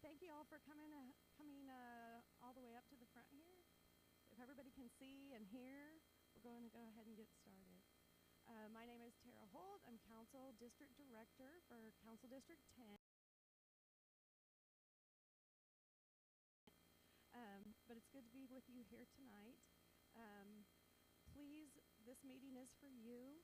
thank you all for coming all the way up to the front here. If everybody can see and hear, we're going to go ahead and get started. My name is Tara Holt. I'm Council District Director for Council District 10. But it's good to be with you here tonight. Please, this meeting is for you.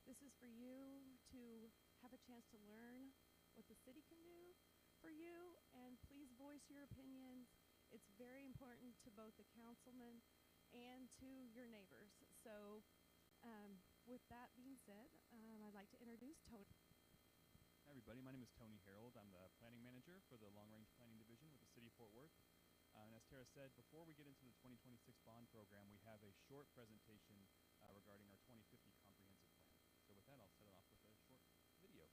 This is for you to have a chance to learn what the city can do for you, and please voice your opinions. It's very important to both the councilmen and to your neighbors. So with that being said, I'd like to introduce Tony. Hi everybody, my name is Tony Harold. I'm the planning manager for the Long Range Planning Division with the City of Fort Worth. And as Tara said, before we get into the 2026 bond program, we have a short presentation regarding our 2050 comprehensive plan. So with that, I'll set it off with a short video.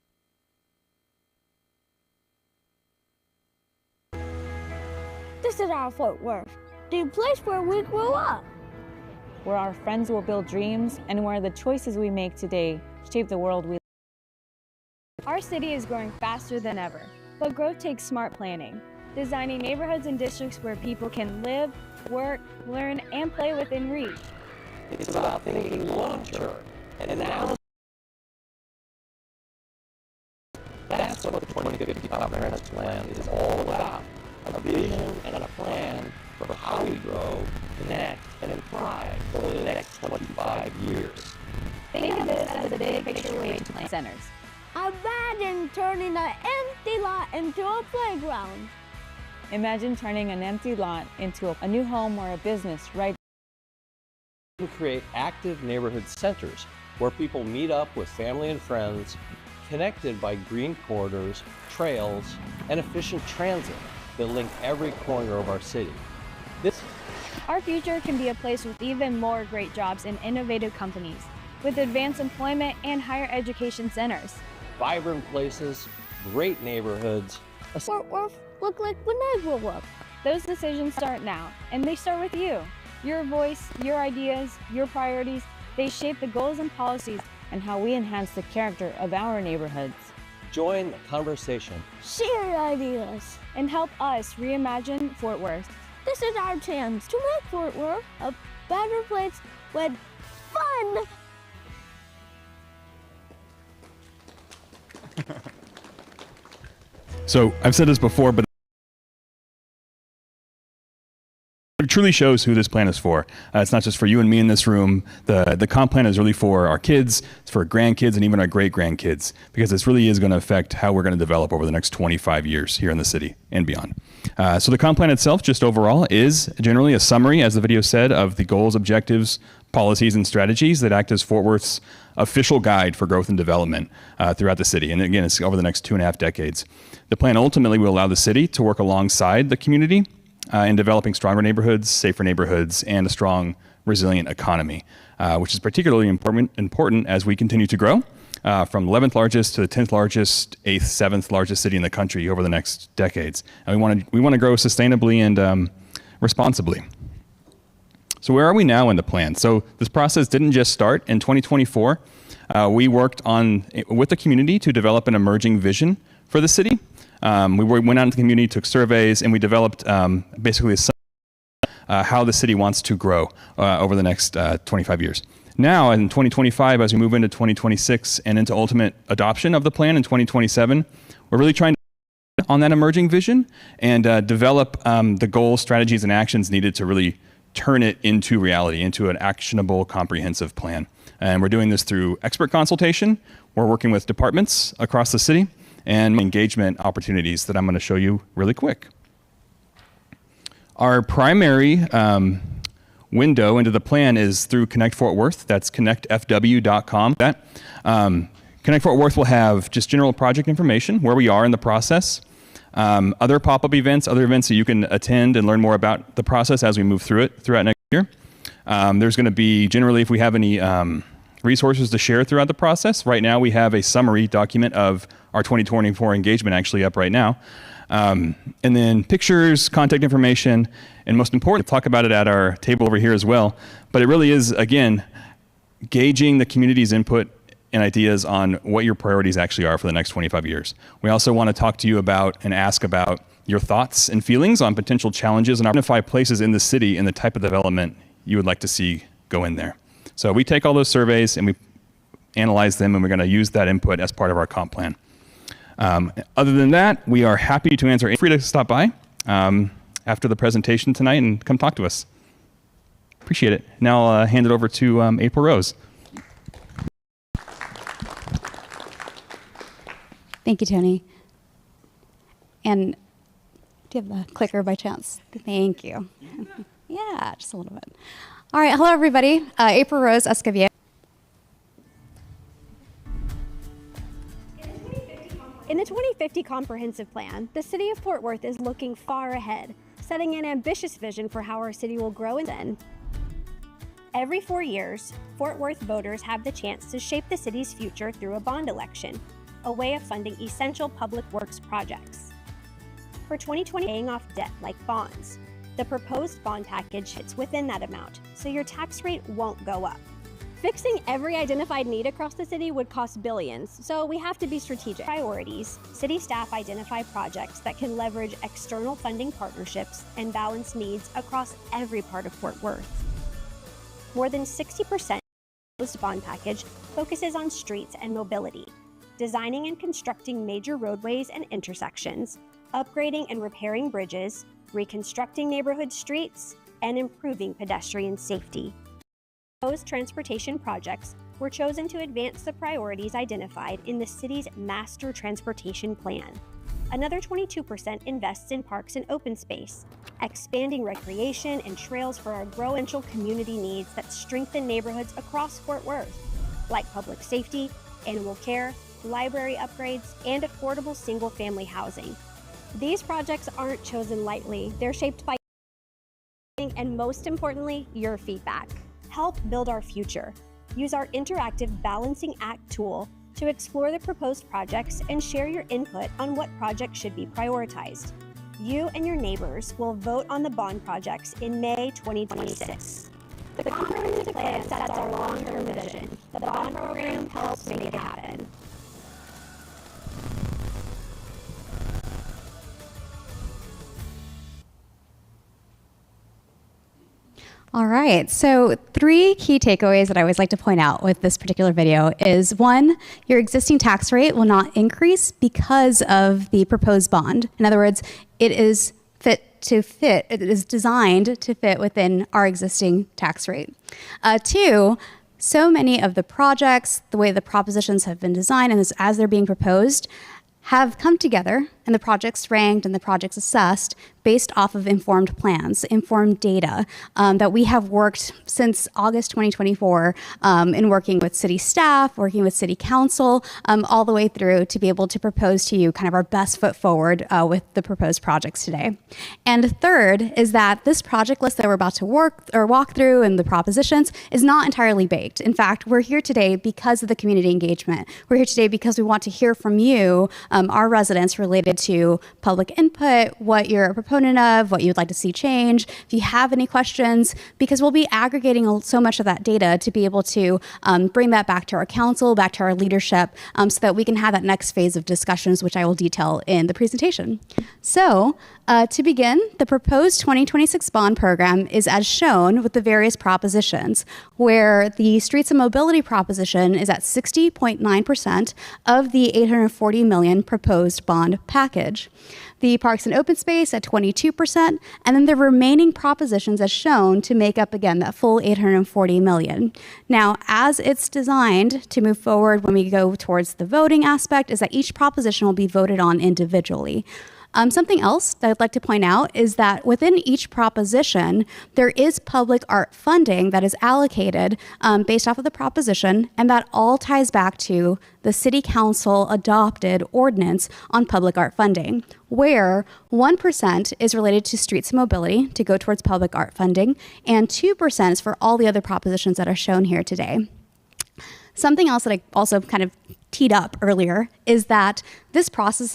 This is our Fort Worth, the place where we grew up. Where our friends will build dreams and where the choices we make today shape the world we live in. Our city is growing faster than ever, but growth takes smart planning. Designing neighborhoods and districts where people can live, work, learn, and play within reach. It's about thinking long-term and now. That's what the 2050 Comprehensive Plan is all about. A vision and a plan for how we grow, connect, and thrive over the next 25 years. Think of this as a big picture way to plan centers. Imagine turning an empty lot into a playground. Imagine turning an empty lot into a new home or a business right. We create active neighborhood centers where people meet up with family and friends, connected by green corridors, trails, and efficient transit that link every corner of our city. Our future can be a place with even more great jobs and innovative companies, with advanced employment and higher education centers. Vibrant places, great neighborhoods. Fort Worth looked like when I grew up. Those decisions start now, and they start with you. Your voice, your ideas, your priorities, they shape the goals and policies And how we enhance the character of our neighborhoods. Join the conversation. Share ideas. and help us reimagine Fort Worth. This is our chance to make Fort Worth a better place with fun. So I've said this before, but it truly shows who this plan is for. It's not just for you and me in this room. The comp plan is really for our kids, it's for grandkids, and even our great-grandkids, because this really is going to affect how we're going to develop over the next 25 years here in the city and beyond. So the comp plan itself, just overall, is generally a summary, as the video said, of the goals, objectives, policies, and strategies that act as Fort Worth's official guide for growth and development throughout the city. And again, it's over the next 2.5 decades. The plan ultimately will allow the city to work alongside the community in developing stronger neighborhoods, safer neighborhoods, and a strong, resilient economy, which is particularly important as we continue to grow from 11th largest to the 10th largest, 8th, 7th largest city in the country over the next decades. And we want to grow sustainably and responsibly. So where are we now in the plan? So this process didn't just start in 2024. We worked with the community to develop an emerging vision for the city. We went out into the community, took surveys, and we developed basically how the city wants to grow over the next 25 years. Now, in 2025, as we move into 2026 and into ultimate adoption of the plan in 2027, we're really trying to on that emerging vision and develop the goals, strategies, and actions needed to really turn it into reality, into an actionable, comprehensive plan. And we're doing this through expert consultation. We're working with departments across the city and engagement opportunities that I'm going to show you really quick. Our primary window into the plan is through Connect Fort Worth. That's connectfw.com. Connect Fort Worth will have just general project information, where we are in the process, other pop-up events, other events that you can attend and learn more about the process as we move through it throughout next year. There's going to be, generally, if we have any resources to share throughout the process. Right now, we have a summary document of our 2024 engagement actually up right now. And then pictures, contact information, and most important, talk about it at our table over here as well. But it really is, again, gauging the community's input and ideas on what your priorities actually are for the next 25 years. We also want to talk to you about and ask about your thoughts and feelings on potential challenges and identify places in the city and the type of development you would like to see go in there. So we take all those surveys and we analyze them, and we're going to use that input as part of our comp plan. Other than that, we are happy to answer. Feel free to stop by after the presentation tonight and come talk to us. Appreciate it. Now I'll hand it over to April Rose. Thank you, Tony. And do you have the clicker by chance? Thank you. Yeah, just a little bit. All right, hello everybody. April Rose Escovier. In the 2050 Comprehensive Plan, the City of Fort Worth is looking far ahead, setting an ambitious vision for how our city will grow and then. Every 4 years, Fort Worth voters have the chance to shape the city's future through a bond election, a way of funding essential public works projects. For 2020, paying off debt like bonds. The proposed bond package hits within that amount, so your tax rate won't go up. Fixing every identified need across the city would cost billions, so we have to be strategic. Priorities: city staff identify projects that can leverage external funding partnerships and balance needs across every part of Fort Worth. More than 60% of the bond package focuses on streets and mobility, designing and constructing major roadways and intersections, upgrading and repairing bridges, reconstructing neighborhood streets, and improving pedestrian safety. Proposed transportation projects were chosen to advance the priorities identified in the city's Master Transportation Plan. Another 22% invests in parks and open space, expanding recreation and trails for our growing community needs that strengthen neighborhoods across Fort Worth, like public safety, animal care, library upgrades, and affordable single-family housing. These projects aren't chosen lightly. They're shaped by, and most importantly, your feedback. Help build our future. Use our interactive Balancing Act tool to explore the proposed projects and share your input on what projects should be prioritized. You and your neighbors will vote on the bond projects in May 2026. The comprehensive plan sets our long-term vision. The bond program helps make it happen. All right, so 3 key takeaways that I always like to point out with this particular video is 1, your existing tax rate will not increase because of the proposed bond. In other words, it is it is designed to fit within our existing tax rate. 2, so many of the projects, the way the propositions have been designed and as they're being proposed, have come together and the projects ranked and the projects assessed based off of informed plans, informed data that we have worked since August 2024 in working with city staff, working with city council, all the way through to be able to propose to you kind of our best foot forward with the proposed projects today. And third is that this project list that we're about to walk through and the propositions is not entirely baked. In fact, we're here today because of the community engagement. We're here today because we want to hear from you, our residents, related to public input, what you're a proponent of, what you'd like to see change, if you have any questions, because we'll be aggregating so much of that data to be able to bring that back to our council, back to our leadership, so that we can have that next phase of discussions, which I will detail in the presentation. So to begin, the proposed 2026 bond program is as shown with the various propositions, where the streets and mobility proposition is at 60.9% of the $840 million proposed bond package. The parks and open space at 22%, and then the remaining propositions as shown to make up, again, that full $840 million. Now, as it's designed to move forward when we go towards the voting aspect, is that each proposition will be voted on individually. Something else that I'd like to point out is that within each proposition, there is public art funding that is allocated based off of the proposition, and that all ties back to the City Council adopted ordinance on public art funding, where 1% is related to streets and mobility to go towards public art funding, and 2% is for all the other propositions that are shown here today. Something else that I also kind of teed up earlier is that this process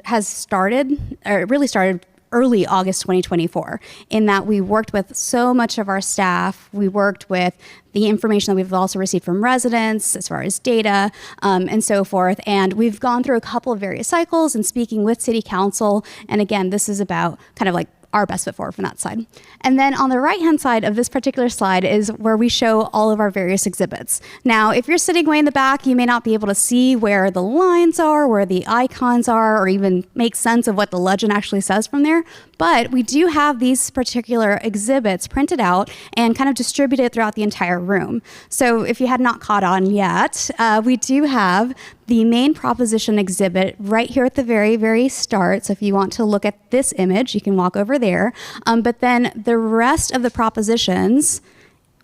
has started, or it really started early August 2024, in that we worked with so much of our staff. We worked with the information that we've also received from residents as far as data and so forth. And we've gone through a couple of various cycles and speaking with City Council. And again, this is about kind of like our best foot forward from that side. And then on the right-hand side of this particular slide is where we show all of our various exhibits. Now, if you're sitting way in the back, you may not be able to see where the lines are, where the icons are, or even make sense of what the legend actually says from there. But we do have these particular exhibits printed out and kind of distributed throughout the entire room. So if you had not caught on yet, we do have the main proposition exhibit right here at the very, very start. So if you want to look at this image, you can walk over there. But then the rest of the propositions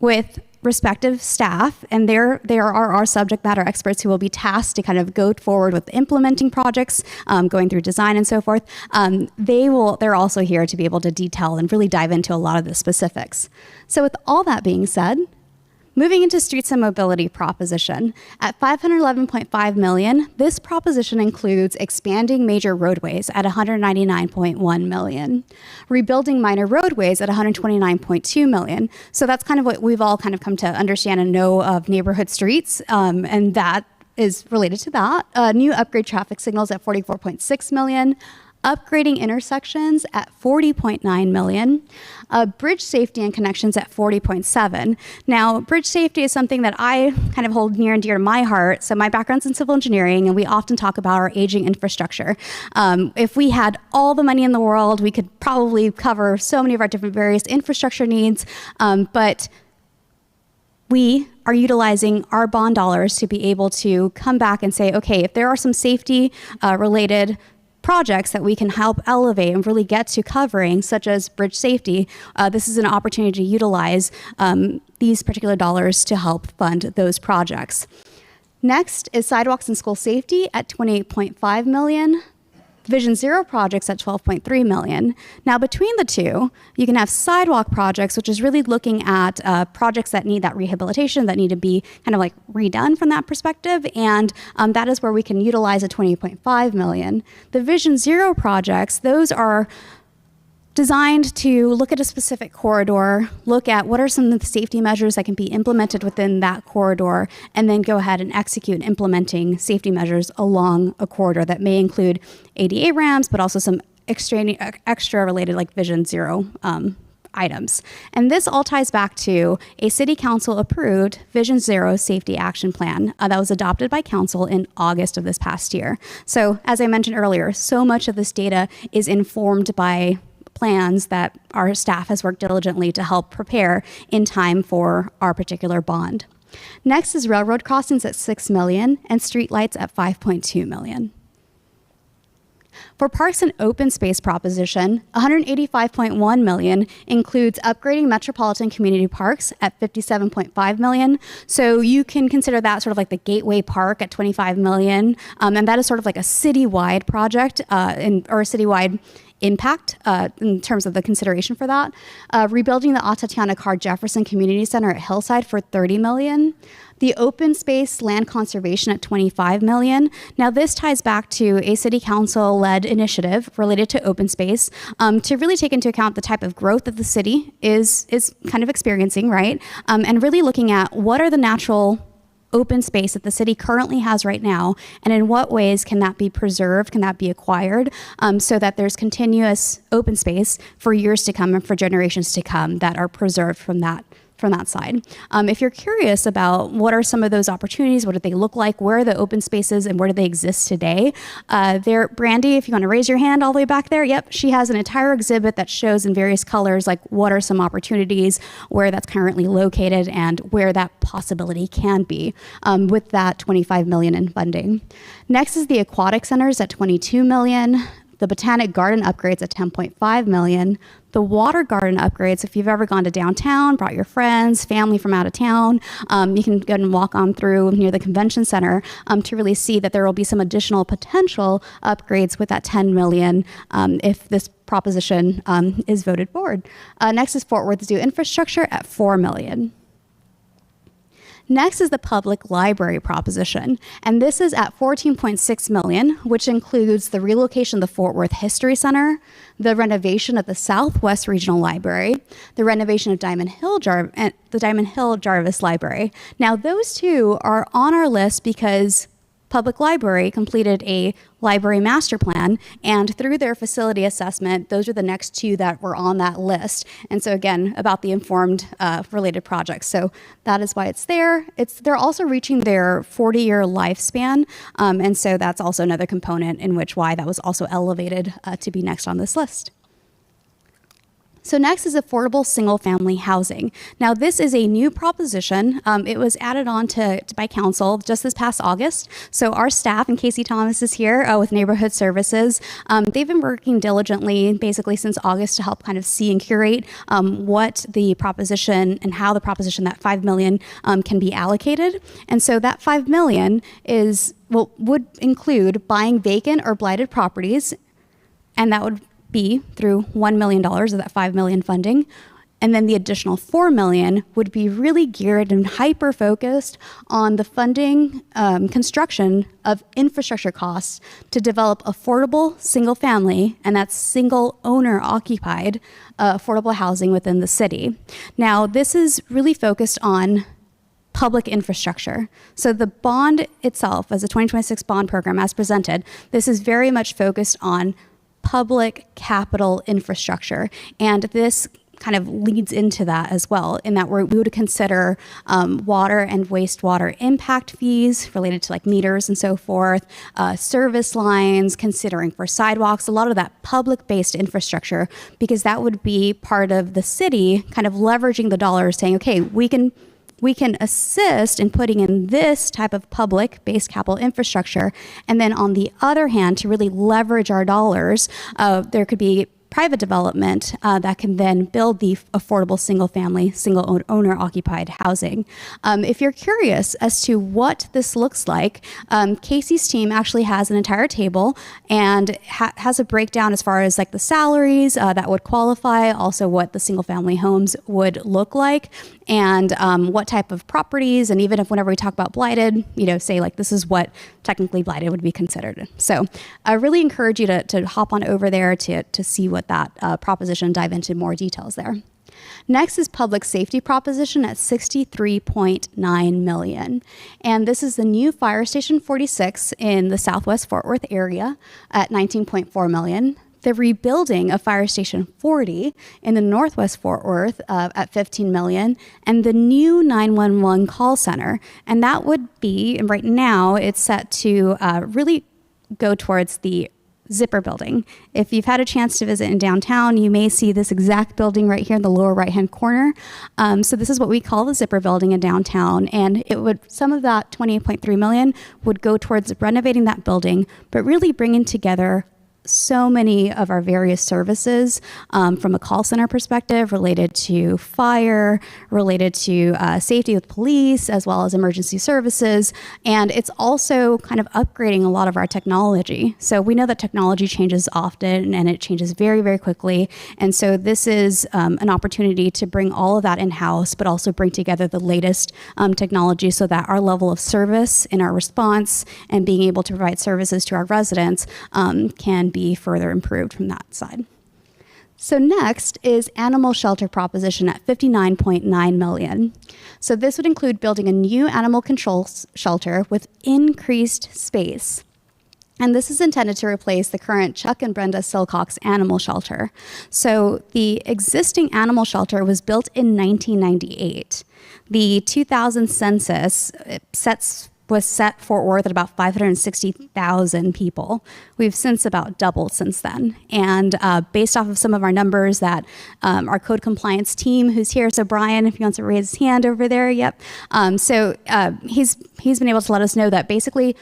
with respective staff, and there are our subject matter experts who will be tasked to kind of go forward with implementing projects, going through design and so forth. They're also here to be able to detail and really dive into a lot of the specifics. So with all that being said, moving into streets and mobility proposition, at $511.5 million, this proposition includes expanding major roadways at $199.1 million, rebuilding minor roadways at $129.2 million. So that's kind of what we've all kind of come to understand and know of neighborhood streets, and that is related to that. New upgrade traffic signals at $44.6 million. Upgrading intersections at $40.9 million, bridge safety and connections at $40.7. Now, bridge safety is something that I kind of hold near and dear to my heart. So my background's in civil engineering, and we often talk about our aging infrastructure. If we had all the money in the world, we could probably cover so many of our different various infrastructure needs, but we are utilizing our bond dollars to be able to come back and say, okay, if there are some safety related projects that we can help elevate and really get to covering, such as bridge safety, this is an opportunity to utilize these particular dollars to help fund those projects. Next is sidewalks and school safety at $28.5 million. Vision Zero projects at $12.3 million. Now, between the two, you can have sidewalk projects, which is really looking at projects that need that rehabilitation, that need to be kind of like redone from that perspective, and that is where we can utilize a $20.5 million. The Vision Zero projects, those are designed to look at a specific corridor, look at what are some of the safety measures that can be implemented within that corridor, and then go ahead and execute implementing safety measures along a corridor that may include ADA ramps, but also some extra related like Vision Zero items. And this all ties back to a City Council approved Vision Zero Safety Action Plan that was adopted by Council in August of this past year. So as I mentioned earlier, so much of this data is informed by plans that our staff has worked diligently to help prepare in time for our particular bond. Next is railroad crossings at $6 million and streetlights at $5.2 million. For parks and open space proposition, $185.1 million includes upgrading metropolitan community parks at $57.5 million. So you can consider that sort of like the Gateway Park at $25 million. And that is sort of like a citywide project or a citywide impact in terms of the consideration for that. Rebuilding the Atatiana Carr Jefferson Community Center at Hillside for $30 million. The open space land conservation at $25 million. Now this ties back to a City Council-led initiative related to open space to really take into account the type of growth that the city is kind of experiencing, right? And really looking at what are the natural open space that the city currently has right now, and in what ways can that be preserved, can that be acquired, so that there's continuous open space for years to come and for generations to come that are preserved from that side. If you're curious about what are some of those opportunities, what do they look like, where are the open spaces, and where do they exist today, Brandy, if you want to raise your hand all the way back there, yep, she has an entire exhibit that shows in various colors like what are some opportunities, where that's currently located, and where that possibility can be with that $25 million in funding. Next is the aquatic centers at $22 million. The Botanic Garden upgrades at $10.5 million. The water garden upgrades, if you've ever gone to downtown, brought your friends, family from out of town, you can go and walk on through near the convention center to really see that there will be some additional potential upgrades with that $10 million if this proposition is voted forward. Next is Fort Worth Zoo infrastructure at $4 million. Next is the public library proposition, and this is at $14.6 million, which includes the relocation of the Fort Worth History Center, the renovation of the Southwest Regional Library, the renovation of the Diamond Hill Jarvis Library. Now, those two are on our list because Public Library completed a library master plan, and through their facility assessment, those are the next two that were on that list. And so again, about the informed related projects. So that is why it's there. They're also reaching their 40-year lifespan, and so that's also another component in which why that was also elevated to be next on this list. So next is affordable single-family housing. Now, this is a new proposition. It was added on by council just this past August. So our staff, and Casey Thomas is here with Neighborhood Services, they've been working diligently basically since August to help kind of see and curate what the proposition and how the proposition, that $5 million, can be allocated. And so that $5 million would include buying vacant or blighted properties, and that would be through $1 million of that $5 million funding. And then the additional $4 million would be really geared and hyper-focused on the funding construction of infrastructure costs to develop affordable single-family, and that's single owner-occupied affordable housing within the city. Now, this is really focused on public infrastructure. So the bond itself, as a 2026 bond program as presented, this is very much focused on public capital infrastructure. And this kind of leads into that as well, in that we would consider water and wastewater impact fees related to like meters and so forth, service lines, considering for sidewalks, a lot of that public-based infrastructure, because that would be part of the city kind of leveraging the dollars, saying, okay, we can assist in putting in this type of public-based capital infrastructure. And then on the other hand, to really leverage our dollars, there could be private development that can then build the affordable single-family, single-owner-occupied housing. If you're curious as to what this looks like, Casey's team actually has an entire table and has a breakdown as far as like the salaries that would qualify, also what the single-family homes would look like, and what type of properties, and even if whenever we talk about blighted, say like this is what technically blighted would be considered. So I really encourage you to hop on over there to see what that proposition, dive into more details there. Next is public safety proposition at $63.9 million. And this is the new Fire Station 46 in the Southwest Fort Worth area at $19.4 million. The rebuilding of Fire Station 40 in the Northwest Fort Worth at $15 million, and the new 911 call center. And that would be, and right now it's set to really go towards the Zipper building. If you've had a chance to visit in downtown, you may see this exact building right here in the lower right-hand corner. So this is what we call the Zipper building in downtown, and some of that $28.3 million would go towards renovating that building, but really bringing together so many of our various services from a call center perspective related to fire, related to safety with police, as well as emergency services. And it's also kind of upgrading a lot of our technology. So we know that technology changes often and it changes very, very quickly. And so this is an opportunity to bring all of that in-house, but also bring together the latest technology so that our level of service in our response and being able to provide services to our residents can be further improved from that side. So next is animal shelter proposition at $59.9 million. So this would include building a new animal control shelter with increased space. And this is intended to replace the current Chuck and Brenda Silcox animal shelter. So the existing animal shelter was built in 1998. The 2000 census was set Fort Worth at about 560,000 people. We've since about doubled since then. And based off of some of our numbers that our code compliance team who's here, so Brian, if he wants to raise his hand over there, yep. He's been able to let us know that basically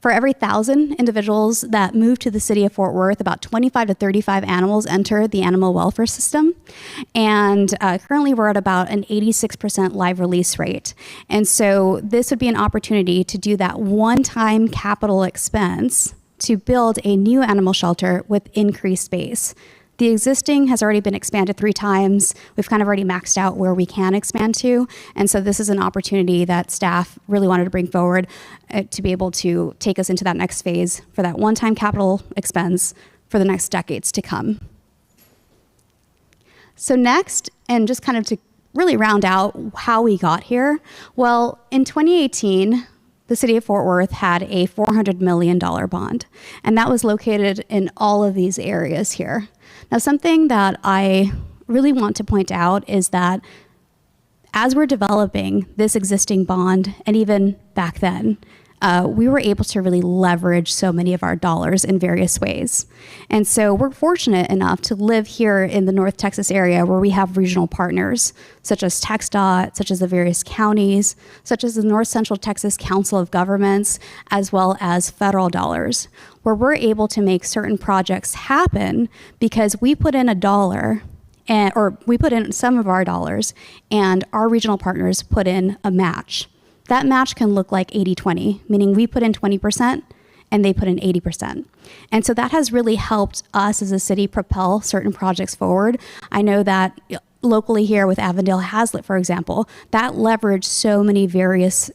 for every 1,000 individuals that move to the city of Fort Worth, about 25 to 35 animals enter the animal welfare system. And currently we're at about an 86% live release rate. And so this would be an opportunity to do that one-time capital expense to build a new animal shelter with increased space. The existing has already been expanded 3 times. We've kind of already maxed out where we can expand to. And so this is an opportunity that staff really wanted to bring forward to be able to take us into that next phase for that one-time capital expense for the next decades to come. So next, and just kind of to really round out how we got here, well, in 2018, the city of Fort Worth had a $400 million bond, and that was located in all of these areas here. Now, something that I really want to point out is that as we're developing this existing bond, and even back then, we were able to really leverage so many of our dollars in various ways. And so we're fortunate enough to live here in the North Texas area where we have regional partners, such as TxDOT, such as the various counties, such as the North Central Texas Council of Governments, as well as federal dollars, where we're able to make certain projects happen because we put in $1 or we put in some of our dollars and our regional partners put in a match. That match can look like 80-20, meaning we put in 20% and they put in 80%. And so that has really helped us as a city propel certain projects forward. I know that locally here with Avondale Hazlet, for example, that leveraged so many various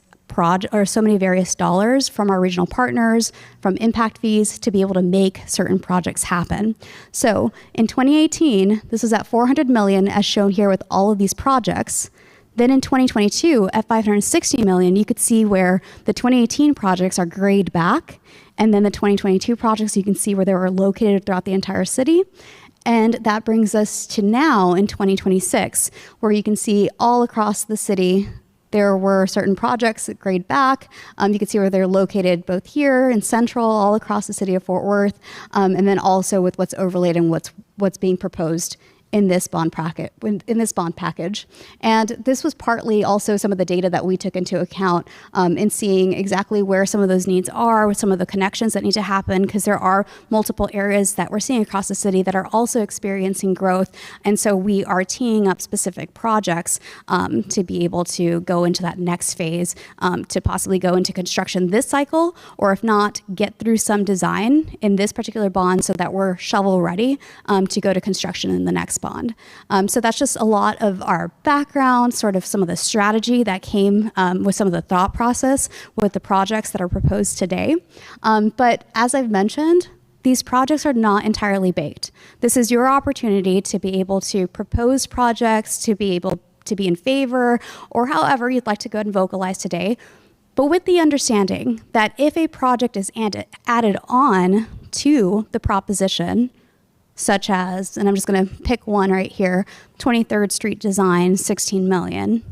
dollars from our regional partners, from impact fees to be able to make certain projects happen. So in 2018, this is at $400 million as shown here with all of these projects. Then in 2022, at $560 million, you could see where the 2018 projects are grayed back, and then the 2022 projects, you can see where they were located throughout the entire city. And that brings us to now in 2026, where you can see all across the city, there were certain projects that grayed back. You can see where they're located both here in Central, all across the city of Fort Worth, and then also with what's overlaid and what's being proposed in this bond package. And this was partly also some of the data that we took into account in seeing exactly where some of those needs are, with some of the connections that need to happen, because there are multiple areas that we're seeing across the city that are also experiencing growth. And so we are teeing up specific projects to be able to go into that next phase, to possibly go into construction this cycle, or if not, get through some design in this particular bond so that we're shovel ready to go to construction in the next bond. So that's just a lot of our background, sort of some of the strategy that came with some of the thought process with the projects that are proposed today. But as I've mentioned, these projects are not entirely baked. This is your opportunity to be able to propose projects, to be able to be in favor, or however you'd like to go ahead and vocalize today. But with the understanding that if a project is added on to the proposition, such as, and I'm just going to pick one right here, 23rd Street design, $16 million,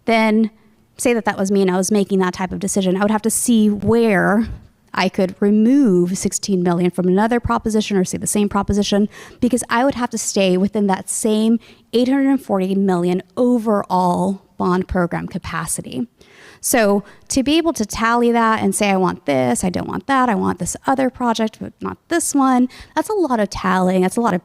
then say that was me and I was making that type of decision, I would have to see where I could remove $16 million from another proposition or say the same proposition, because I would have to stay within that same $840 million overall bond program capacity. So to be able to tally that and say, I want this, I don't want that, I want this other project, but not this one, that's a lot of tallying. That's a lot of,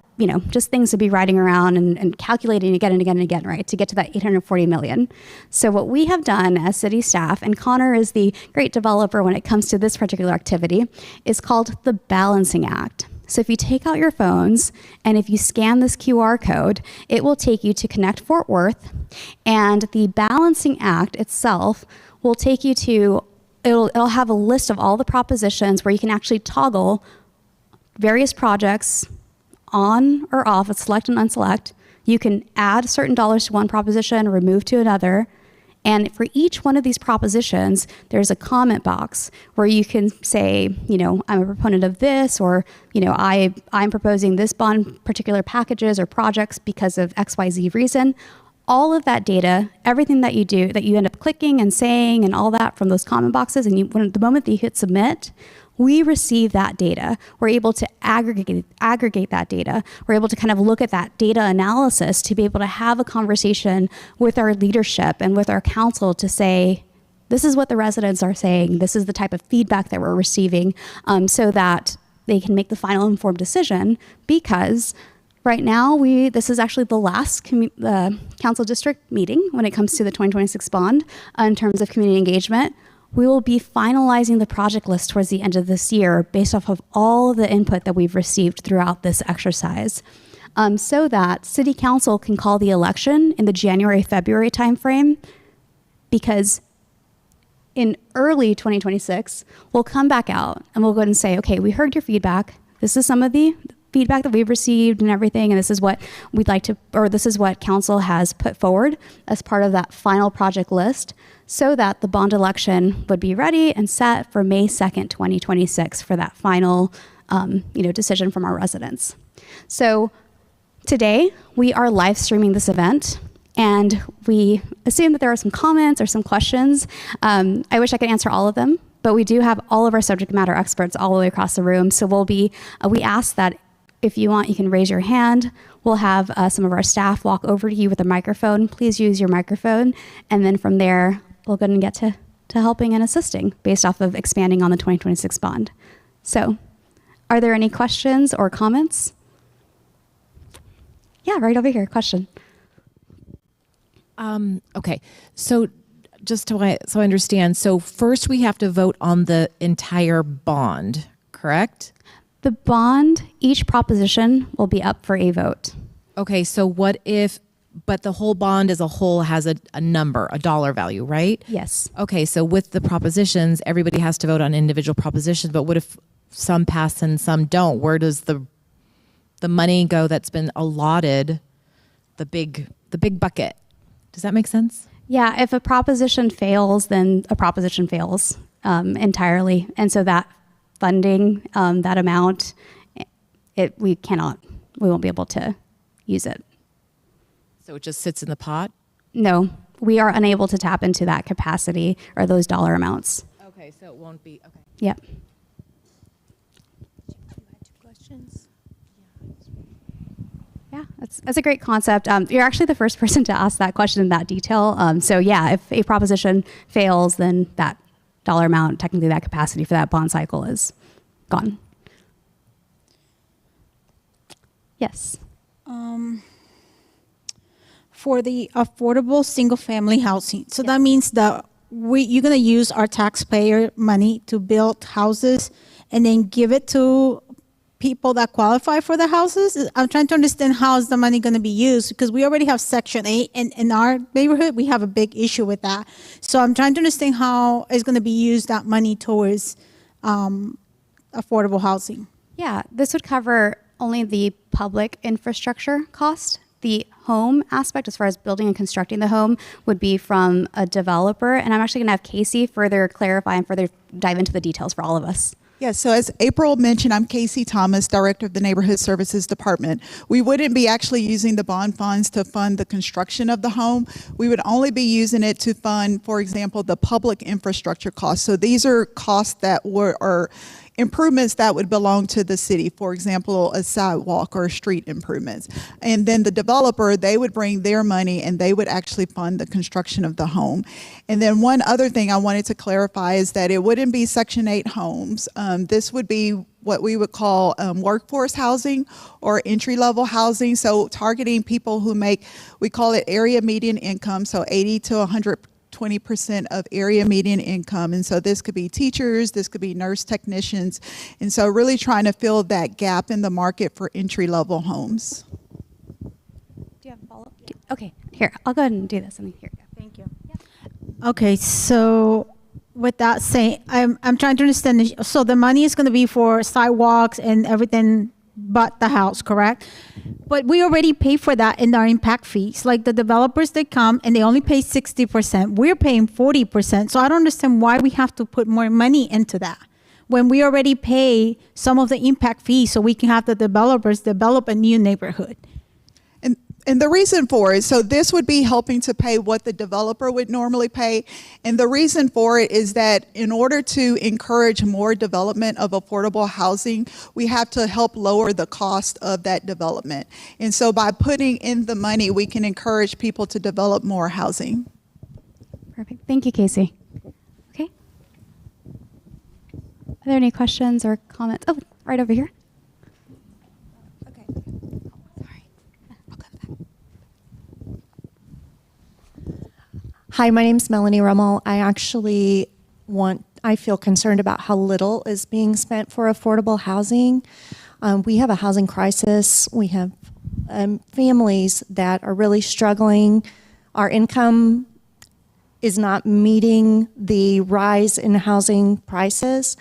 just things to be writing around and calculating again and again and again, right, to get to that $840 million. So what we have done as city staff, and Connor is the great developer when it comes to this particular activity, is called the Balancing Act. So if you take out your phones and if you scan this QR code, it will take you to Connect Fort Worth, and the Balancing Act itself will take you to, it'll have a list of all the propositions where you can actually toggle various projects on or off, select and unselect. You can add certain dollars to one proposition, remove to another. And for each one of these propositions, there's a comment box where you can say, I'm a proponent of this, or, I'm proposing this bond particular packages or projects because of XYZ reason. All of that data, everything that you do, that you end up clicking and saying and all that from those comment boxes, and the moment that you hit submit, we receive that data. We're able to aggregate that data. We're able to kind of look at that data analysis to be able to have a conversation with our leadership and with our council to say, this is what the residents are saying, this is the type of feedback that we're receiving, so that they can make the final informed decision, because right now, this is actually the last council district meeting when it comes to the 2026 bond in terms of community engagement. We will be finalizing the project list towards the end of this year based off of all the input that we've received throughout this exercise. so that City Council can call the election in the January-February timeframe, because in early 2026, we'll come back out and we'll go ahead and say, okay, we heard your feedback. This is some of the feedback that we've received and everything, and this is what we'd like to, or this is what council has put forward as part of that final project list, so that the bond election would be ready and set for May 2nd, 2026 for that final decision from our residents. So today we are live streaming this event, and we assume that there are some comments or some questions. I wish I could answer all of them, but we do have all of our subject matter experts all the way across the room. So we ask that if you want, you can raise your hand. We'll have some of our staff walk over to you with a microphone. Please use your microphone. And then from there, we'll go and get to helping and assisting based off of expanding on the 2026 bond. So are there any questions or comments? Yeah, right over here, question. Okay, so just so I understand, so first we have to vote on the entire bond, correct? The bond, each proposition will be up for a vote. Okay, so what if, but the whole bond as a whole has a number, a dollar value, right? Yes. Okay, so with the propositions, everybody has to vote on individual propositions, but what if some pass and some don't? Where does the money go that's been allotted, the big bucket? Does that make sense? Yeah, if a proposition fails, then a proposition fails entirely. And so that funding, that amount, we won't be able to use it. So it just sits in the pot? No, we are unable to tap into that capacity or those dollar amounts. Okay, so it won't be, okay. Yep. Yeah, that's a great concept. You're actually the first person to ask that question in that detail. So yeah, if a proposition fails, then that dollar amount, technically that capacity for that bond cycle is gone. Yes. For the affordable single-family housing, so that means that you're going to use our taxpayer money to build houses and then give it to people that qualify for the houses. I'm trying to understand how is the money going to be used, because we already have Section 8, and in our neighborhood, we have a big issue with that. So I'm trying to understand how is going to be used, that money towards affordable housing. Yeah, this would cover only the public infrastructure cost. The home aspect, as far as building and constructing the home, would be from a developer. And I'm actually going to have Casey further clarify and further dive into the details for all of us. Yeah, so as April mentioned, I'm Casey Thomas, Director of the Neighborhood Services Department. We wouldn't be actually using the bond funds to fund the construction of the home. We would only be using it to fund, for example, the public infrastructure costs. So these are costs that are improvements that would belong to the city, for example, a sidewalk or street improvements. And then the developer, they would bring their money and they would actually fund the construction of the home. And then one other thing I wanted to clarify is that it wouldn't be Section 8 homes. This would be what we would call workforce housing or entry-level housing. So targeting people who make, we call it area median income, so 80 to 120% of area median income. And so this could be teachers, this could be nurse technicians. And so really trying to fill that gap in the market for entry-level homes. Do you have a follow-up? Okay, here, I'll go ahead and do this. Here you go. Thank you. Yeah. Okay, so with that saying, I'm trying to understand. So the money is going to be for sidewalks and everything but the house, correct? But we already pay for that in our impact fees. Like the developers, they come and they only pay 60%. We're paying 40%. So I don't understand why we have to put more money into that when we already pay some of the impact fees so we can have the developers develop a new neighborhood. And the reason for it, so this would be helping to pay what the developer would normally pay. And the reason for it is that in order to encourage more development of affordable housing, we have to help lower the cost of that development. And so by putting in the money, we can encourage people to develop more housing. Perfect. Thank you, Casey. Okay. Are there any questions or comments? Oh, right over here. Hi, my name's Melanie Rummel. I feel concerned about how little is being spent for affordable housing. We have a housing crisis. We have families that are really struggling. Our income is not meeting the rise in housing prices.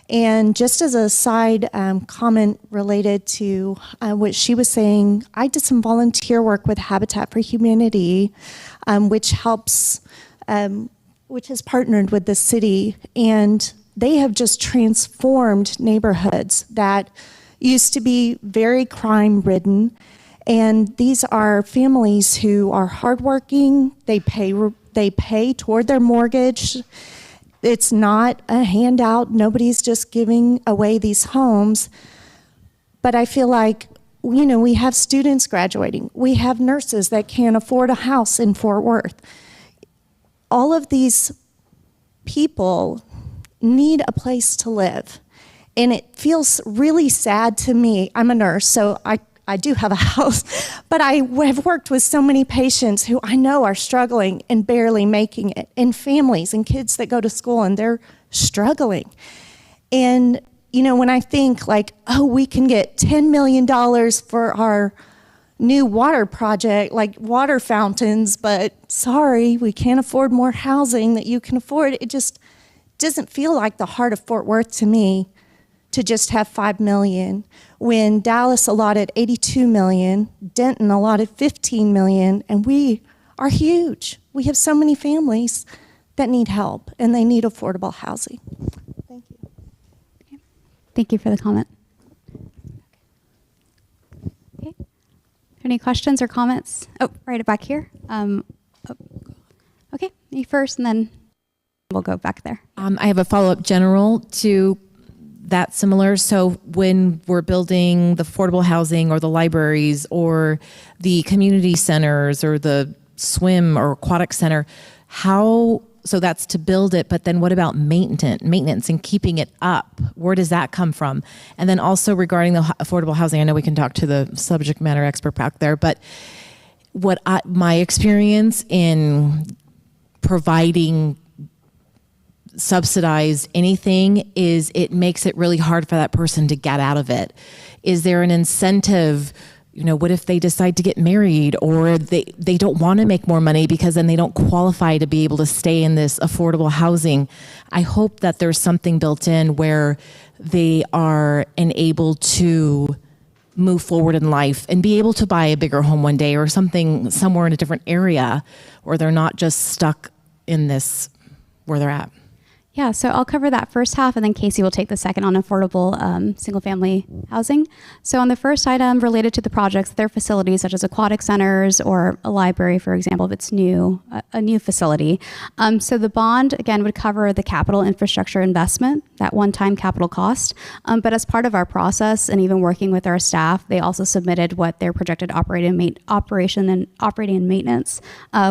And just as a side comment related to what she was saying, I did some volunteer work with Habitat for Humanity, which has partnered with the city, and they have just transformed neighborhoods that used to be very crime-ridden. And these are families who are hardworking. They pay toward their mortgage. It's not a handout. Nobody's just giving away these homes. But I feel like, you know, we have students graduating. We have nurses that can't afford a house in Fort Worth. All of these people need a place to live. And it feels really sad to me. I'm a nurse, so I do have a house, but I have worked with so many patients who I know are struggling and barely making it, and families and kids that go to school and they're struggling. And, you know, when I think like, oh, we can get $10 million for our new water project, like water fountains, but sorry, we can't afford more housing that you can afford. It just doesn't feel like the heart of Fort Worth to me to just have $5 million. When Dallas allotted $82 million, Denton allotted $15 million, and we are huge. We have so many families that need help, and they need affordable housing. Thank you. Okay. Thank you for the comment. Okay. Any questions or comments? Oh, right back here. Okay, you first, and then we'll go back there. I have a follow-up general to that similar. So when we're building the affordable housing or the libraries or the community centers or the swim or aquatic center, so that's to build it, but then what about maintenance and keeping it up? Where does that come from? And then also regarding the affordable housing, I know we can talk to the subject matter expert back there, but my experience in providing subsidized anything is it makes it really hard for that person to get out of it. Is there an incentive? You know, what if they decide to get married, or they don't want to make more money because then they don't qualify to be able to stay in this affordable housing? I hope that there's something built in where they are enabled to move forward in life and be able to buy a bigger home one day or something somewhere in a different area, or they're not just stuck in this where they're at. Yeah, so I'll cover that first half, and then Casey will take the second on affordable single-family housing. So on the first item related to the projects, their facilities such as aquatic centers or a library, for example, if it's new, a new facility. So the bond, again, would cover the capital infrastructure investment, that one-time capital cost. But as part of our process and even working with our staff, they also submitted what their projected operating and maintenance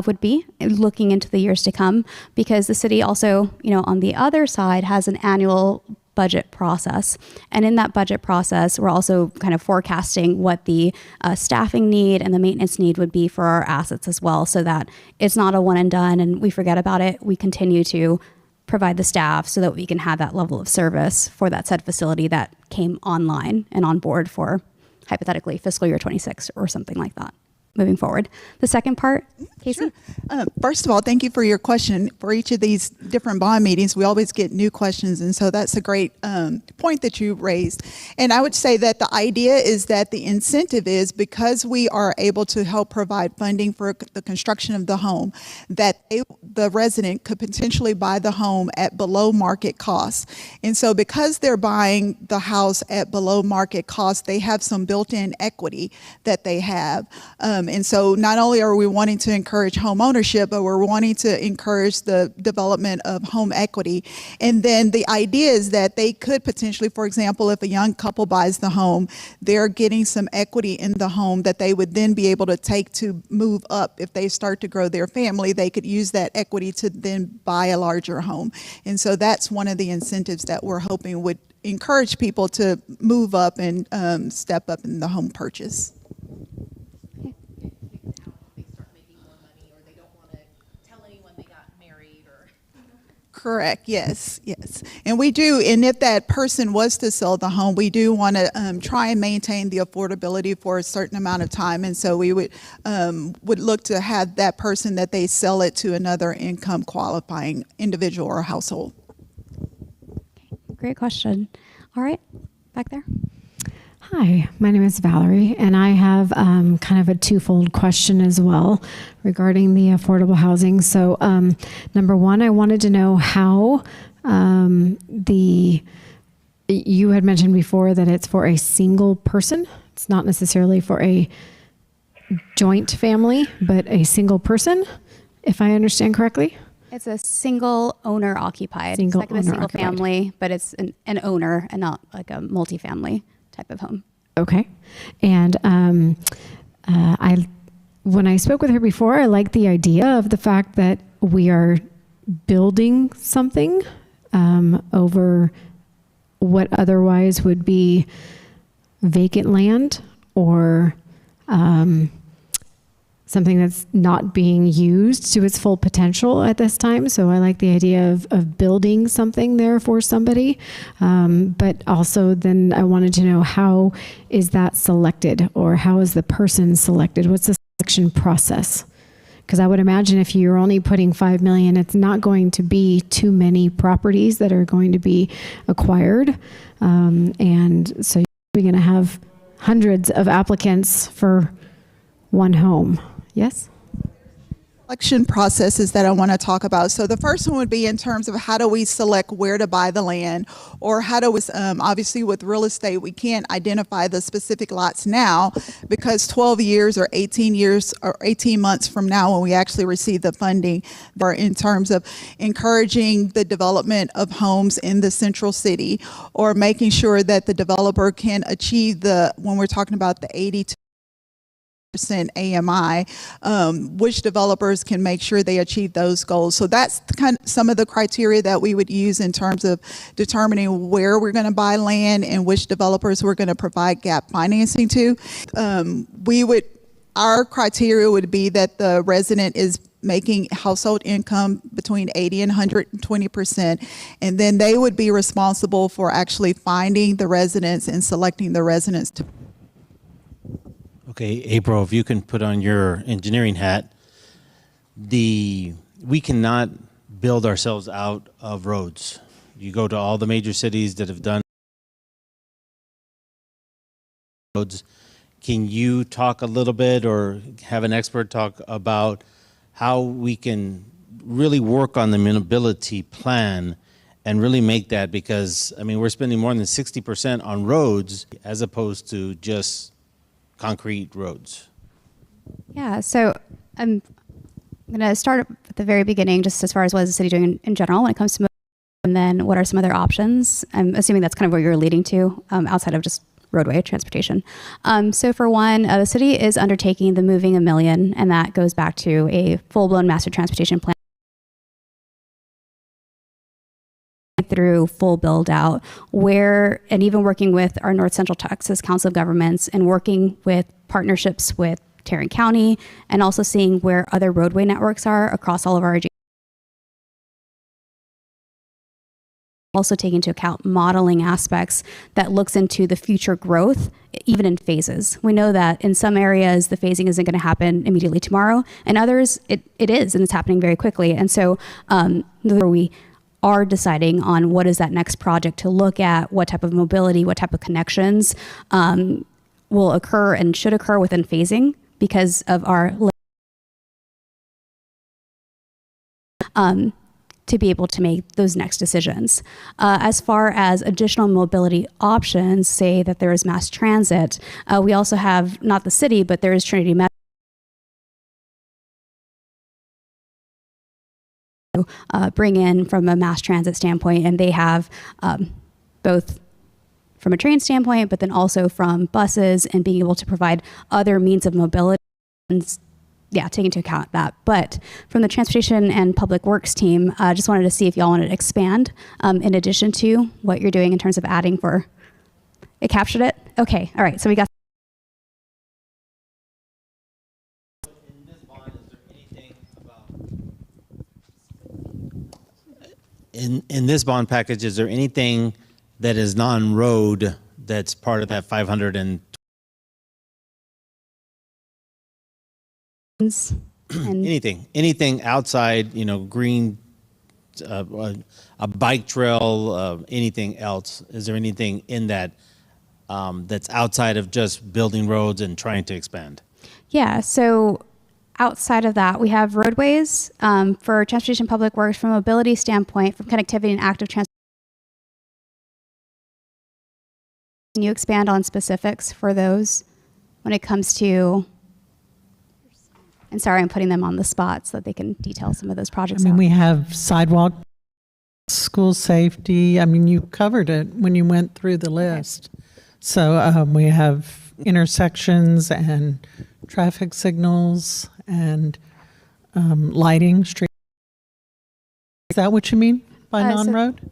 would be, looking into the years to come, because the city also, you know, on the other side has an annual budget process. And in that budget process, we're also kind of forecasting what the staffing need and the maintenance need would be for our assets as well, so that it's not a one and done and we forget about it. We continue to provide the staff so that we can have that level of service for that said facility that came online and on board for, hypothetically, fiscal year 26 or something like that. Moving forward. The second part, Casey? Sure. First of all, thank you for your question. For each of these different bond meetings, we always get new questions, and so that's a great point that you raised. And I would say that the idea is that the incentive is, because we are able to help provide funding for the construction of the home, that the resident could potentially buy the home at below market cost. And so because they're buying the house at below market cost, they have some built-in equity that they have. And so not only are we wanting to encourage home ownership, but we're wanting to encourage the development of home equity. And then the idea is that they could potentially, for example, if a young couple buys the home, they're getting some equity in the home that they would then be able to take to move up. If they start to grow their family, they could use that equity to then buy a larger home. And so that's one of the incentives that we're hoping would encourage people to move up and step up in the home purchase. Correct. Yes. Yes. And we do. And if that person was to sell the home, we do want to try and maintain the affordability for a certain amount of time. And so we would look to have that person that they sell it to another income qualifying individual or household. Great question. All right, back there. Hi, my name is Valerie, and I have kind of a twofold question as well regarding the affordable housing. So, number one, I wanted to know how you had mentioned before that it's for a single person. It's not necessarily for a joint family, but a single person, if I understand correctly. It's a single owner occupied. Single it's like a owner single occupied. family, but it's an owner and not like a multifamily type of home. Okay. And when I spoke with her before, I liked the idea of the fact that we are building something over what otherwise would be vacant land or something that's not being used to its full potential at this time. So I like the idea of building something there for somebody. But also then I wanted to know, how is that selected, or how is the person selected? What's the selection process? Because I would imagine if you're only putting $5 million, it's not going to be too many properties that are going to be acquired. And so you're going to have hundreds of applicants for one home. Yes? Selection processes that I want to talk about. So the first one would be in terms of how do we select where to buy the land, or how do we, obviously with real estate, we can't identify the specific lots now because 12 years or 18 years or 18 months from now when we actually receive the funding, or in terms of encouraging the development of homes in the central city, or making sure that the developer can achieve when we're talking about the 82% AMI, which developers can make sure they achieve those goals. So that's kind of some of the criteria that we would use in terms of determining where we're going to buy land and which developers we're going to provide gap financing to. Our criteria would be that the resident is making household income between 80 and 120%, and then they would be responsible for actually finding the residents and selecting the residents to. Okay, April, if you can put on your engineering hat, we cannot build ourselves out of roads. You go to all the major cities that have done roads. Can you talk a little bit, or have an expert talk about how we can really work on the mobility plan and really make that? Because, I mean, we're spending more than 60% on roads as opposed to just concrete roads. Yeah, so I'm going to start at the very beginning, just as far as what is the city doing in general when it comes to mobility, and then what are some other options. I'm assuming that's kind of where you're leading to, outside of just roadway transportation. So for one, the city is undertaking the Moving a Million, and that goes back to a full-blown master transportation plan through full build out, and even working with our North Central Texas Council of Governments and working with partnerships with Tarrant County, and also seeing where other roadway networks are across all of our also take into account modeling aspects that looks into the future growth, even in phases. We know that in some areas, the phasing isn't going to happen immediately tomorrow, and others, it is, and it's happening very quickly. And so we are deciding on what is that next project to look at, what type of mobility, what type of connections will occur and should occur within phasing because of our to be able to make those next decisions. As far as additional mobility options, say that there is mass transit, we also have, not the city, but there is Trinity Metro bring in from a mass transit standpoint, and they have both from a train standpoint, but then also from buses and being able to provide other means of mobility. And yeah, taking into account that. But from the Transportation and Public Works team, I just wanted to see if y'all wanted to expand in addition to what you're doing in terms of adding for, it captured it? Okay, all right, so we got. in this bond package, is there anything that is non-road that's part of that 500 and anything outside, green, a bike trail, anything else? Is there anything in that that's outside of just building roads and trying to expand? Yeah, so outside of that, we have roadways for transportation public works from a mobility standpoint, from connectivity and active transportation. Can you expand on specifics for those when it comes to, and sorry, I'm putting them on the spot so that they can detail some of those projects. We have sidewalk, school safety. You covered it when you went through the list. Okay. So we have intersections and traffic signals and lighting, street. Is that what you mean by non-road?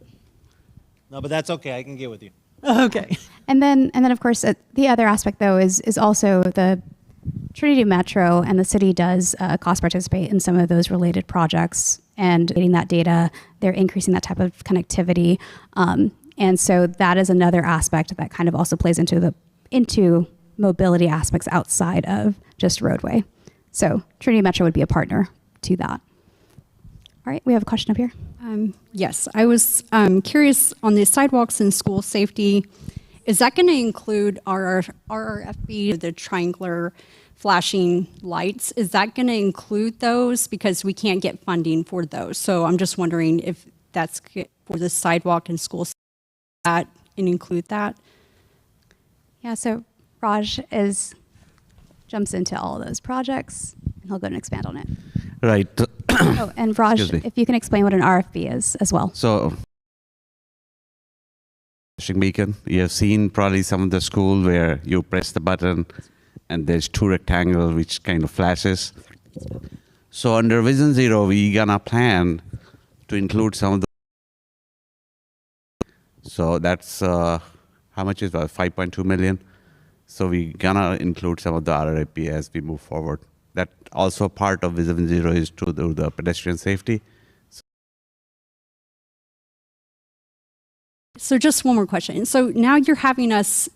No, but that's okay. I can get with you. Okay. And then of course, the other aspect though is also the Trinity Metro, and the city does cost participate in some of those related projects, and getting that data, they're increasing that type of connectivity. And so that is another aspect that kind of also plays into mobility aspects outside of just roadway. So Trinity Metro would be a partner to that. All right, we have a question up here. Yes, I was curious on the sidewalks and school safety. Is that going to include RRFB, the triangular flashing lights? Is that going to include those? Because we can't get funding for those. So I'm just wondering if that's for the sidewalk and school safety and include that. Yeah, so Raj jumps into all of those projects, and he'll go and expand on it. Right. Oh, and Raj, if you can explain what an RFB is as well. So, flashing beacon, you have seen probably some of the school where you press the button and there's two rectangles which kind of flashes. So under Vision Zero, we gonna plan to include some of the. So that's how much is that? 5.2 million. So we gonna include some of the RRP as we move forward. That also part of Vision Zero is to do the pedestrian safety. So just one more question. So now you're having us,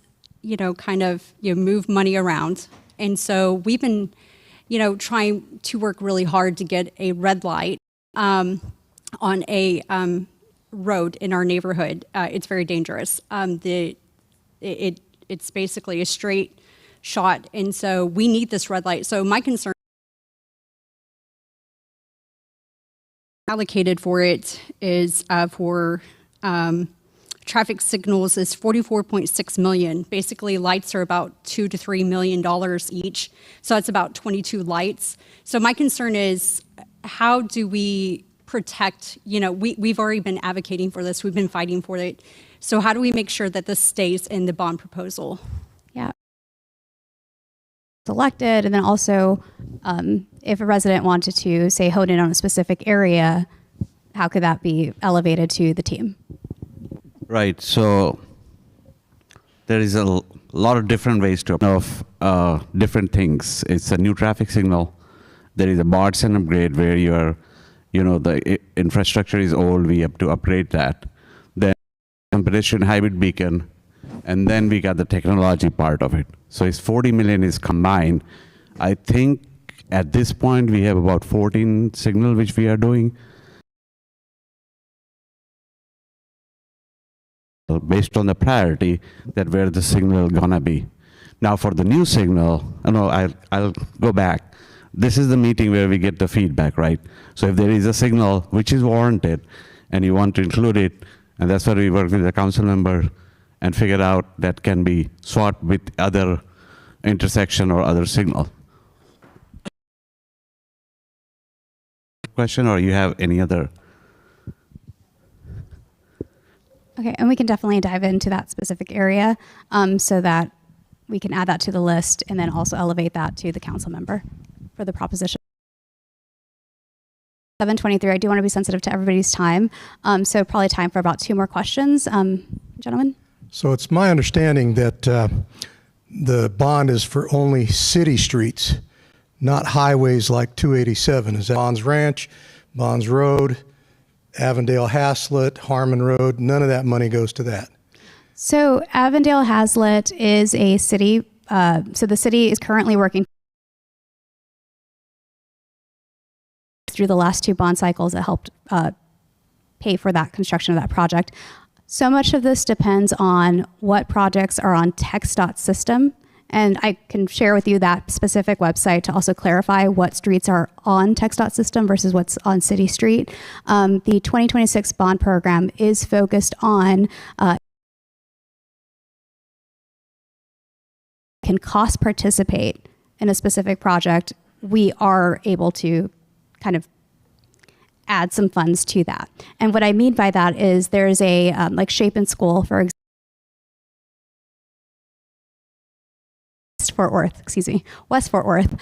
move money around. And so we've been, trying to work really hard to get a red light on a road in our neighborhood. It's very dangerous. It's basically a straight shot. And so we need this red light. So my concern allocated for it is for traffic signals is $44.6 million. Basically, lights are about $2 to $3 million each. So that's about 22 lights. So my concern is, how do we protect, we've already been advocating for this. We've been fighting for it. So how do we make sure that this stays in the bond proposal? Yeah. Selected, and then also if a resident wanted to, say, hone in on a specific area, how could that be elevated to the team? Right. So there is a lot of different ways to of different things. It's a new traffic signal. There is a bots and upgrade where you're, the infrastructure is old. We have to upgrade that. Then pedestrian hybrid beacon, and then we got the technology part of it. So it's 40 million is combined. I think at this point we have about 14 signal which we are doing. Based on the priority that where the signal gonna be. Now for the new signal, I'll go back. This is the meeting where we get the feedback, right? So if there is a signal which is warranted and you want to include it, and that's where we work with the council member and figure out that can be swapped with other intersection or other signal. Question, or you have any other? Okay, and we can definitely dive into that specific area so that we can add that to the list and then also elevate that to the council member for the proposition. 7:23, I do want to be sensitive to everybody's time, so probably time for about 2 more questions. Gentlemen? So it's my understanding that the bond is for only city streets, not highways like 287. Is that Bonds Ranch, Bonds Road, Avondale Haslett, Harmon Road, none of that money goes to that. So Avondale Hazlitt is a city. So the city is currently working through the last 2 bond cycles that helped pay for that construction of that project. So much of this depends on what projects are on TxDOT system. And I can share with you that specific website to also clarify what streets are on TxDOT system versus what's on City Street. The 2026 bond program is focused on can cost participate in a specific project. We are able to kind of add some funds to that. And what I mean by that is there's a like Shapen School, for example, West Fort Worth.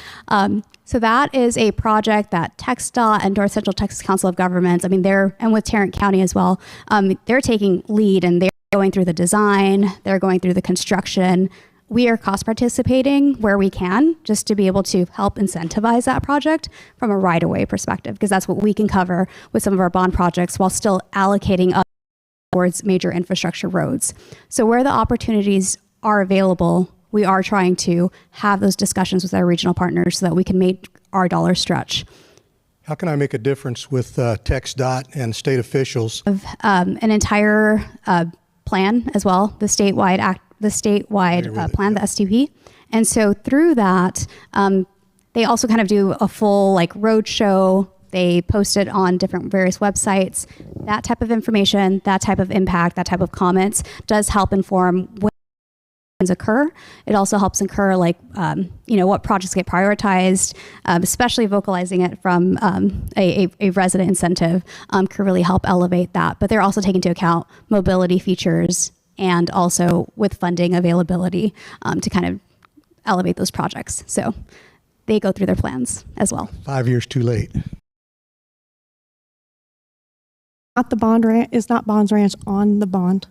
So that is a project that TxDOT and North Central Texas Council of Governments, and with Tarrant County as well, they're taking lead and they're going through the design, they're going through the construction. We are cost participating where we can, just to be able to help incentivize that project from a right-of-way perspective, because that's what we can cover with some of our bond projects while still allocating up towards major infrastructure roads. So where the opportunities are available, we are trying to have those discussions with our regional partners so that we can make our dollars stretch. How can I make a difference with TxDOT and state officials? An entire plan as well, the statewide plan, the STP. And so through that, they also kind of do a full road show. They post it on different various websites. That type of information, that type of impact, that type of comments does help inform when occur. It also helps incur what projects get prioritized, especially vocalizing it from a resident incentive could really help elevate that. But they're also taking into account mobility features and also with funding availability to kind of elevate those projects. So they go through their plans as well. 5 years too late. Not the bond ranch, is not Bonds Ranch on the bond?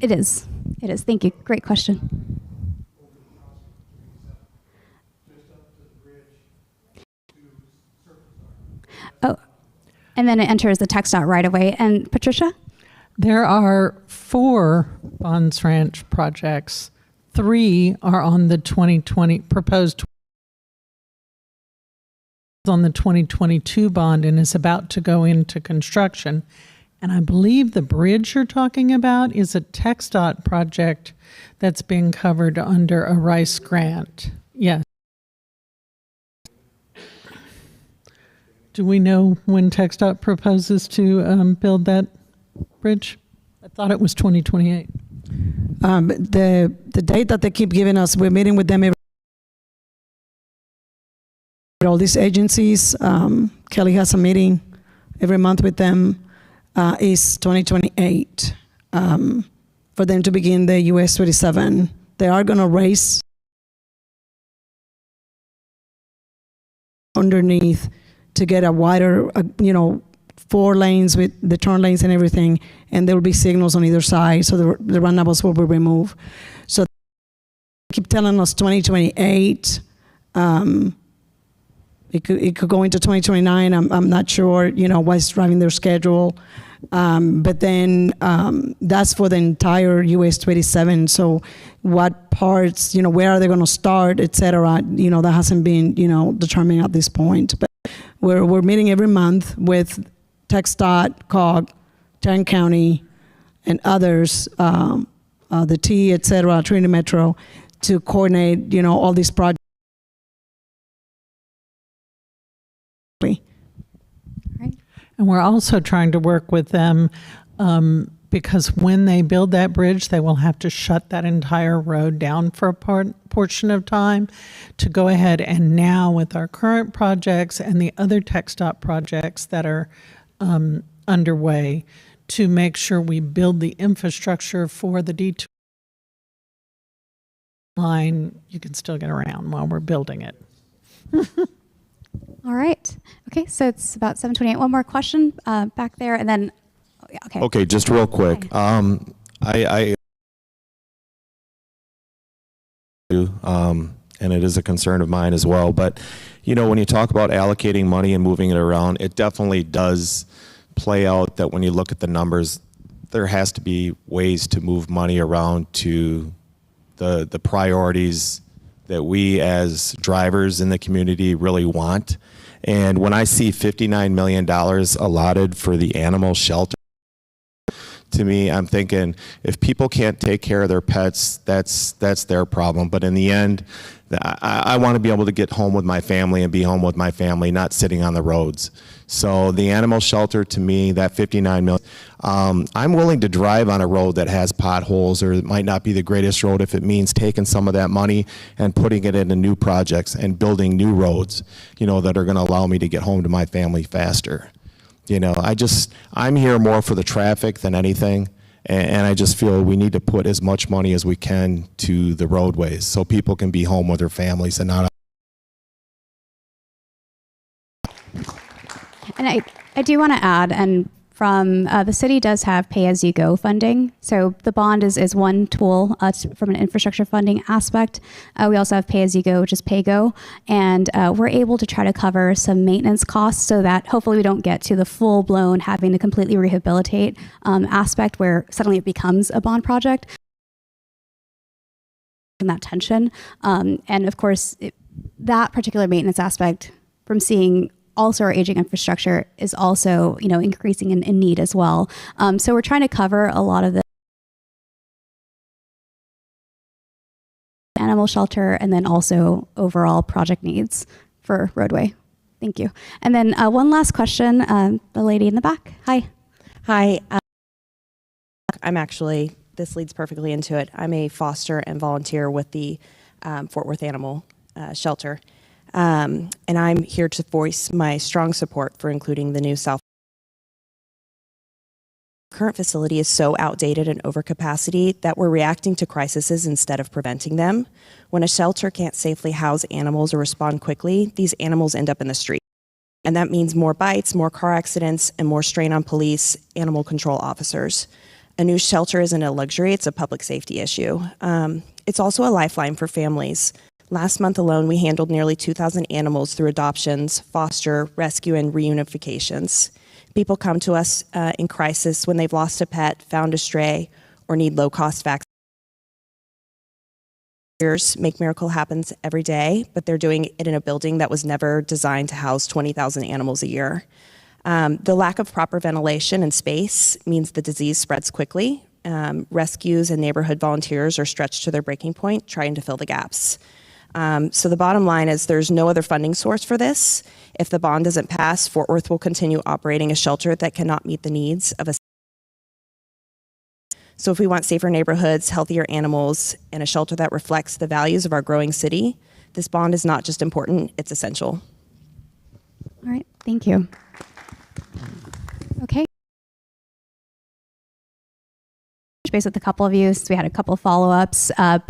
It is. It is. Thank you. Great question. Oh, and then it enters the TxDOT right away. And Patricia? There are 4 Bonds Ranch projects. 3 are on the 2020 proposed on the 2022 bond and is about to go into construction. And I believe the bridge you're talking about is a TxDOT project that's being covered under a Rice grant. Yes. Do we know when TxDOT proposes to build that bridge? I thought it was 2028. The date that they keep giving us, we're meeting with them all these agencies. Kelly has a meeting every month with them. Is 2028 for them to begin the US 27. They are going to race underneath to get a wider, 4 lanes with the turn lanes and everything, and there will be signals on either side, so the runabouts will be removed. So they keep telling us 2028. It could go into 2029. I'm not sure, what's driving their schedule. But then that's for the entire US 27. So what parts, where are they going to start, et cetera, that hasn't been, determined at this point. But we're meeting every month with TxDOT, COG, Tarrant County, and others, the T, et cetera, Trinity Metro, to coordinate, all these projects. And we're also trying to work with them because when they build that bridge, they will have to shut that entire road down for a portion of time to go ahead and now with our current projects and the other TxDOT projects that are underway to make sure we build the infrastructure for the D2 line. You can still get around while we're building it. All right. Okay, so it's about 7:28. One more question back there, and then, okay. Okay, just real quick. And it is a concern of mine as well, but when you talk about allocating money and moving it around, it definitely does play out that when you look at the numbers, there has to be ways to move money around to the priorities that we as drivers in the community really want. And when I see $59 million allotted for the animal shelter, to me, I'm thinking if people can't take care of their pets, that's their problem. But in the end, I want to be able to get home with my family and be home with my family, not sitting on the roads. So the animal shelter, to me, that $59 million, I'm willing to drive on a road that has potholes, or it might not be the greatest road if it means taking some of that money and putting it into new projects and building new roads, you know, that are going to allow me to get home to my family faster. You know, I'm here more for the traffic than anything, and I just feel we need to put as much money as we can to the roadways so people can be home with their families and not. And I do want to add, and from the city does have pay-as-you-go funding. So the bond is one tool from an infrastructure funding aspect. We also have pay-as-you-go, which is PayGo. And we're able to try to cover some maintenance costs so that hopefully we don't get to the full-blown having to completely rehabilitate aspect where suddenly it becomes a bond project. And that tension. And of course, that particular maintenance aspect from seeing also our aging infrastructure is also, you know, increasing in need as well. So we're trying to cover a lot of the animal shelter and then also overall project needs for roadway. Thank you. And then one last question, the lady in the back. Hi. Hi. I'm actually, this leads perfectly into it. I'm a foster and volunteer with the Fort Worth Animal Shelter. And I'm here to voice my strong support for including the new South. Current facility is so outdated and over capacity that we're reacting to crises instead of preventing them. When a shelter can't safely house animals or respond quickly, these animals end up in the street. And that means more bites, more car accidents, and more strain on police, animal control officers. A new shelter isn't a luxury, it's a public safety issue. It's also a lifeline for families. Last month alone, we handled nearly 2,000 animals through adoptions, foster, rescue, and reunifications. People come to us in crisis when they've lost a pet, found a stray, or need low-cost vaccines. Make Miracle happens every day, but they're doing it in a building that was never designed to house 20,000 animals a year. The lack of proper ventilation and space means the disease spreads quickly. Rescues and neighborhood volunteers are stretched to their breaking point, trying to fill the gaps. So the bottom line is there's no other funding source for this. If the bond doesn't pass, Fort Worth will continue operating a shelter that cannot meet the needs of a. So if we want safer neighborhoods, healthier animals, and a shelter that reflects the values of our growing city, this bond is not just important, it's essential. All right, thank you. Okay. Base with a couple of you, since we had a couple follow-ups, but